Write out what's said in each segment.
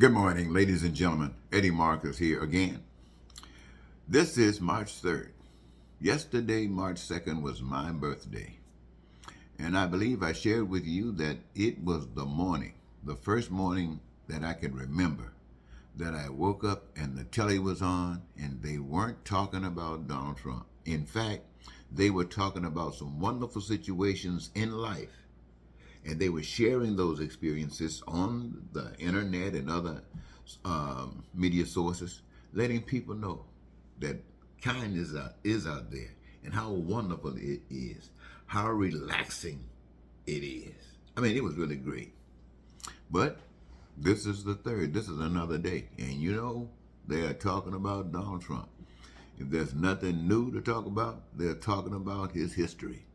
Good morning, ladies and gentlemen. Eddie Marcus here again. This is March 3rd. Yesterday, March 2nd, was my birthday. And I believe I shared with you that it was the morning, the first morning that I can remember, that I woke up and the telly was on and they weren't talking about Donald Trump. In fact, they were talking about some wonderful situations in life. And they were sharing those experiences on the internet and other media sources, letting people know that kindness is out there and how wonderful it is, how relaxing it is. I mean, it was really great. But this is the third. This is another day. And you know, they are talking about Donald Trump. If there's nothing new to talk about, they're talking about his history.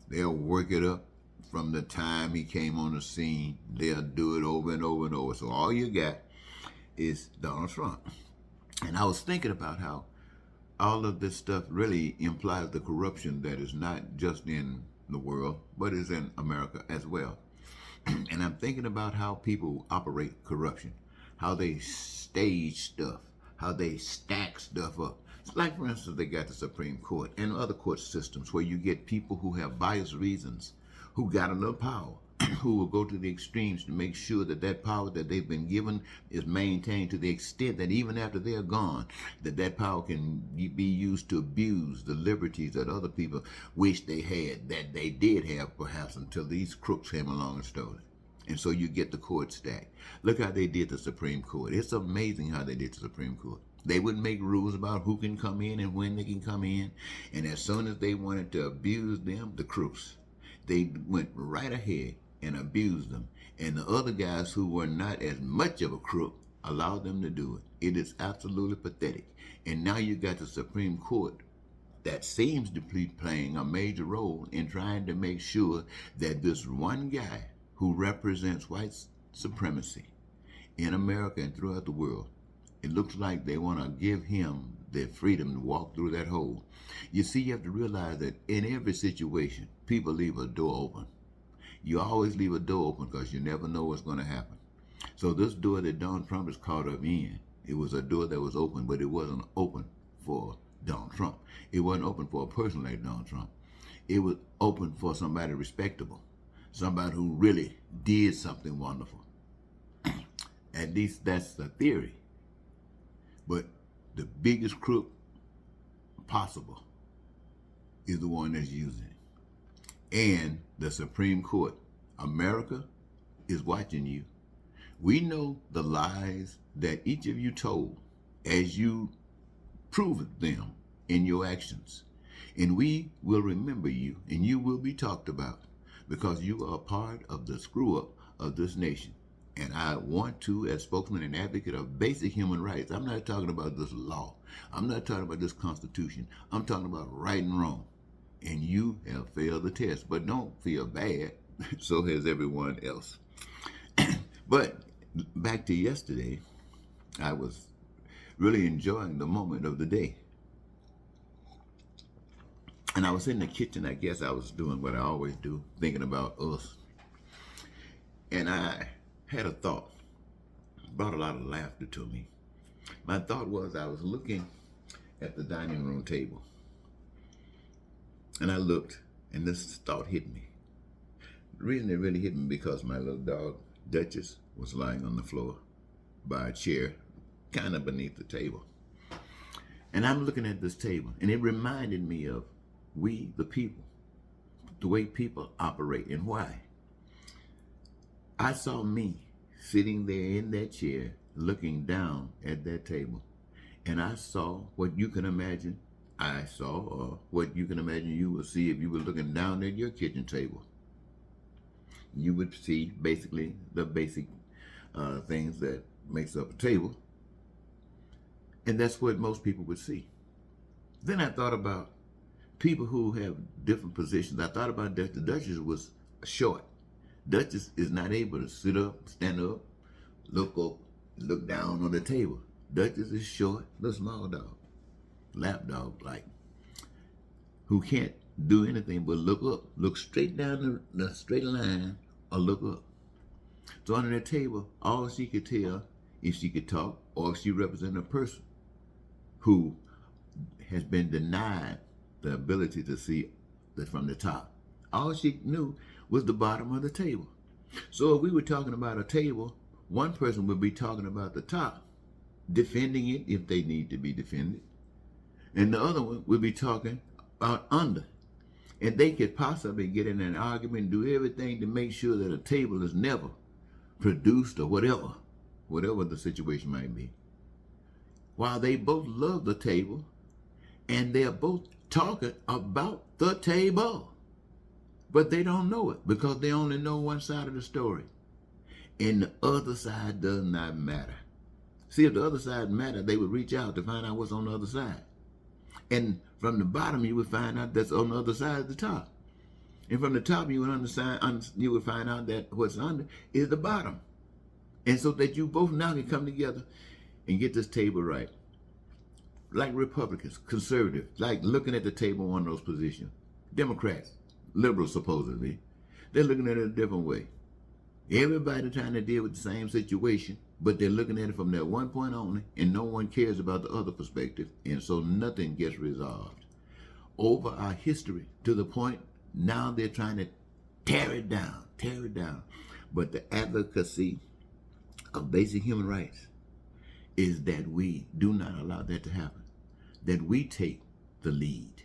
They'll work it up from the time he came on the scene. They'll do it over and over and over. So all you got is Donald Trump. And I was thinking about how all of this stuff really implies the corruption that is not just in the world, but is in America as well. And I'm thinking about how people operate corruption, how they stage stuff, how they stack stuff up. Like, for instance, they got the Supreme Court and other court systems where you get people who have biased reasons, who got a little power, who will go to the extremes to make sure that that power that they've been given is maintained to the extent that even after they're gone, that power can be used to abuse the liberties that other people wish they had, that they did have perhaps until these crooks came along and stole it. And so you get the court stacked. Look how they did the Supreme Court. It's amazing how they did the Supreme Court. They would make rules about who can come in and when they can come in. And as soon as they wanted to abuse them, the crooks, they went right ahead and abused them. And the other guys who were not as much of a crook allowed them to do it. It is absolutely pathetic. And now you got the Supreme Court that seems to be playing a major role in trying to make sure that this one guy who represents white supremacy in America and throughout the world, it looks like they want to give him the freedom to walk through that hole. You see, you have to realize that in every situation, people leave a door open. You always leave a door open because you never know what's going to happen. So this door that Donald Trump is caught up in, it was a door that was open, but it wasn't open for Donald Trump. It wasn't open for a person like Donald Trump. It was open for somebody respectable, somebody who really did something wonderful. At least that's the theory. But the biggest crook possible is the one that's using it. And the Supreme Court, America, is watching you. We know the lies that each of you told as you proved them in your actions. And we will remember you, and you will be talked about because you are a part of the screw up of this nation. And I want to, as spokesman and advocate of basic human rights, I'm not talking about this law. I'm not talking about this Constitution. I'm talking about right and wrong. And you have failed the test. But don't feel bad. So has everyone else. But back to yesterday, I was really enjoying the moment of the day. And I was in the kitchen. I guess I was doing what I always do, thinking about us. And I had a thought, brought a lot of laughter to me. My thought was I was looking at the dining room table, and I looked, and this thought hit me. The reason it really hit me because my little dog, Duchess, was lying on the floor by a chair, kind of beneath the table. And I'm looking at this table, and it reminded me of we, the people, the way people operate and why. I saw me sitting there in that chair looking down at that table. And I saw what you can imagine I saw, or what you can imagine you would see if you were looking down at your kitchen table. You would see basically the basic things that makes up a table. And that's what most people would see. Then I thought about people who have different positions. I thought about that the Duchess was short. Duchess is not able to sit up, stand up, look up, look down on the table. Duchess is short, little small dog, lap dog like, who can't do anything but look up, look straight down the straight line or look up. So under that table, all she could tell if she could talk, or if she represented a person who has been denied the ability to see from the top. All she knew was the bottom of the table. So if we were talking about a table, one person would be talking about the top, defending it if they need to be defended, and the other one would be talking about under. And they could possibly get in an argument and do everything to make sure that a table is never produced or whatever the situation might be. While they both love the table, and they're both talking about the table, but they don't know it because they only know one side of the story, and the other side does not matter. See, if the other side mattered, they would reach out to find out what's on the other side. And from the bottom, you would find out that's on the other side of the top. And from the top, you would find out that what's under is the bottom. And so that you both now can come together and get this table right. Like Republicans, conservatives, like looking at the table on those positions. Democrats, liberals supposedly, they're looking at it a different way. Everybody trying to deal with the same situation, but they're looking at it from that one point only, and no one cares about the other perspective, and so nothing gets resolved. Over our history, to the point now they're trying to tear it down. But the advocacy of basic human rights is that we do not allow that to happen, that we take the lead,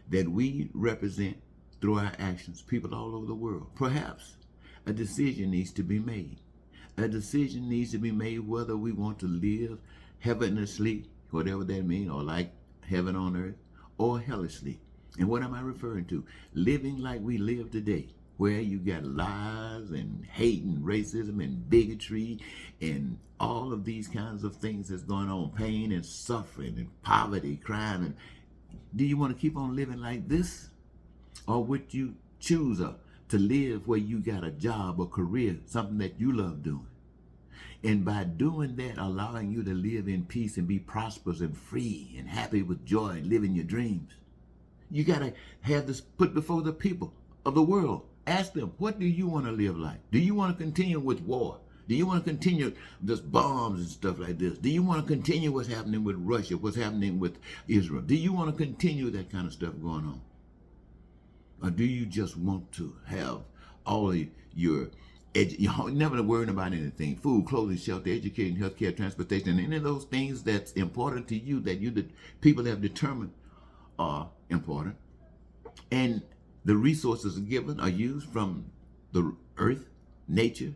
that we represent through our actions people all over the world. Perhaps a decision needs to be made. A decision needs to be made whether we want to live heavenlessly, whatever that means, or like heaven on earth, or hellishly. And what am I referring to? Living like we live today, where you got lies and hate and racism and bigotry and all of these kinds of things that's going on, pain and suffering and poverty, crime. And do you want to keep on living like this? Or would you choose to live where you got a job or career, something that you love doing? And by doing that, allowing you to live in peace and be prosperous and free and happy with joy and living your dreams. You got to have this put before the people of the world. Ask them, what do you want to live like? Do you want to continue with war? Do you want to continue just bombs and stuff like this? Do you want to continue what's happening with Russia, what's happening with Israel? Do you want to continue that kind of stuff going on? Or do you just want to have all of you're never worrying about anything? Food, clothing, shelter, education, healthcare, transportation, and any of those things that's important to you that the people have determined are important. And the resources given are used from the earth, nature,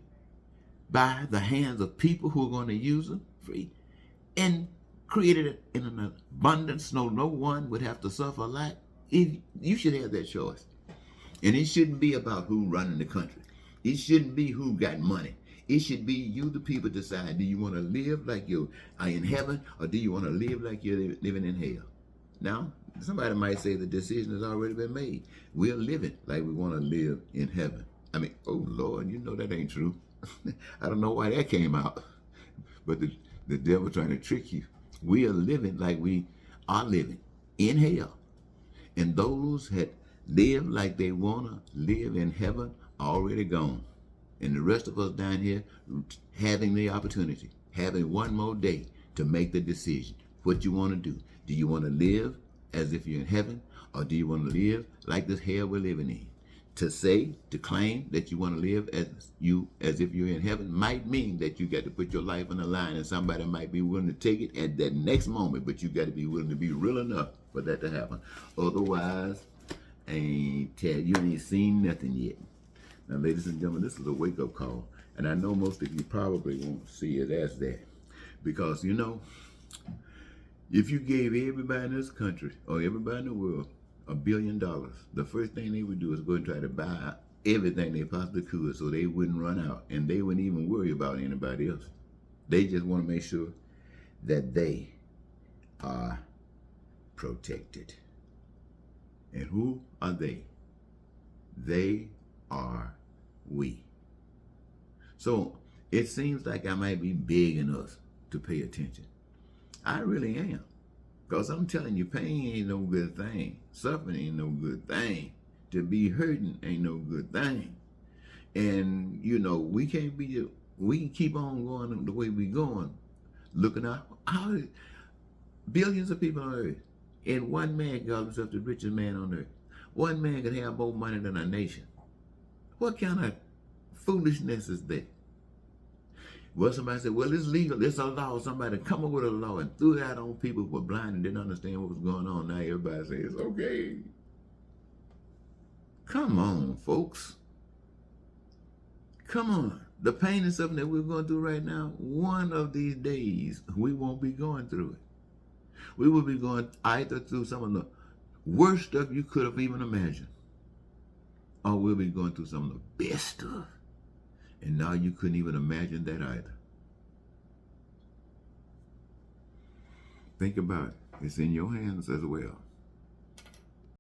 by the hands of people who are going to use them free, and created it in an abundance so no one would have to suffer a lack. You should have that choice. And it shouldn't be about who running the country. It shouldn't be who got money. It should be you, the people, decide. Do you want to live like you are in heaven, or do you want to live like you're living in hell? Now, somebody might say the decision has already been made. We're living like we want to live in heaven. I mean, oh Lord, you know that ain't true. I don't know why that came out. But the devil trying to trick you. We are living like we are living in hell. And those that live like they want to live in heaven are already gone. And the rest of us down here having the opportunity, having one more day to make the decision. What you want to do. Do you want to live as if you're in heaven, or do you want to live like this hell we're living in? To claim that you want to live as if you're in heaven might mean that you got to put your life on the line, and somebody might be willing to take it at that next moment, but you got to be willing to be real enough for that to happen. Otherwise, you ain't seen nothing yet. Now, ladies and gentlemen, this is a wake-up call, and I know most of you probably won't see it as that, because if you gave everybody in this country or everybody in the world $1 billion, the first thing they would do is go and try to buy everything they possibly could so they wouldn't run out, and they wouldn't even worry about anybody else. They just want to make sure that they are protected. And who are they? They are we. So it seems like I might be begging us to pay attention. I really am. Because I'm telling you, pain ain't no good thing. Suffering ain't no good thing. To be hurting ain't no good thing. And, we can keep on going the way we're going, looking out. How billions of people on earth, and one man calls himself the richest man on earth. One man can have more money than a nation. What kind of foolishness is that? Well, somebody said, well, it's legal. It's a law. Somebody come up with a law and threw it out on people who were blind and didn't understand what was going on. Now everybody says, okay. Come on, folks. Come on. The pain is something that we're going through right now. One of these days, we won't be going through it. We will be going either through some of the worst stuff you could have even imagined, or we'll be going through some of the best stuff. And now you couldn't even imagine that either. Think about it. It's in your hands as well.